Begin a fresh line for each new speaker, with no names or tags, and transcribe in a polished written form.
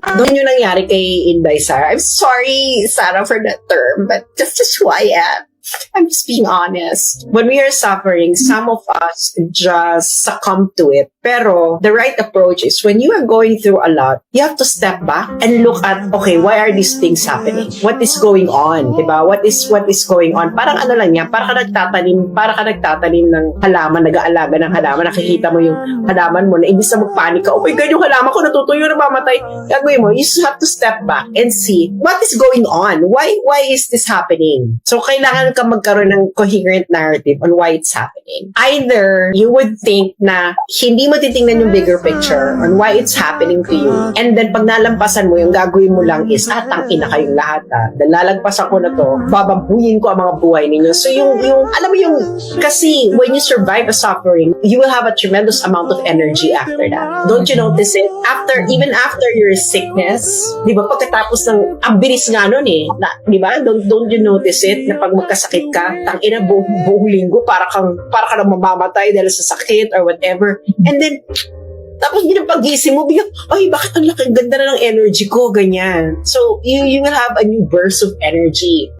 Doon yung nangyari kay Inday Sara. I'm sorry, Sarah, for that term, but that's just who I am. I'm just being honest. When we are suffering, some of us just succumb to it. Pero the right approach is when you are going through a lot, you have to step back and look at, okay, why are these things happening? What is going on? Diba? What is going on? Parang ano lang yan, para ka nagtatanim ng halaman, nag-aalaga ng halaman, nakikita mo yung halaman mo na imbis na magpanik ka, oh my God, yung halaman ko natutuyo na mamatay. Gagawin mo, you just have to step back and see what is going on. Why is this happening? So, kailangan ka magkaroon ng coherent narrative on why it's happening. Either you would think na hindi mo titingnan yung bigger picture on why it's happening to you, and then pag nalampasan mo, yung gagawin mo lang is, tangina kayong lahat dahil lalagpasan ko na to, babampuyin ko ang mga buhay ninyo. So yung alam mo yung, kasi when you survive a suffering, you will have a tremendous amount of energy after that. Don't you notice it? Even after your sickness, di ba, pagkatapos ng, ang bilis nga nun di ba? Don't you notice it? Na pag magkasakit ka, tangina buong linggo, para ka na mamamatay dahil sa sakit or whatever. And then, tapos bilang pag-gising mo, biglang, ay, bakit ang laki, ganda na ng energy ko, ganyan. So, you will have a new burst of energy.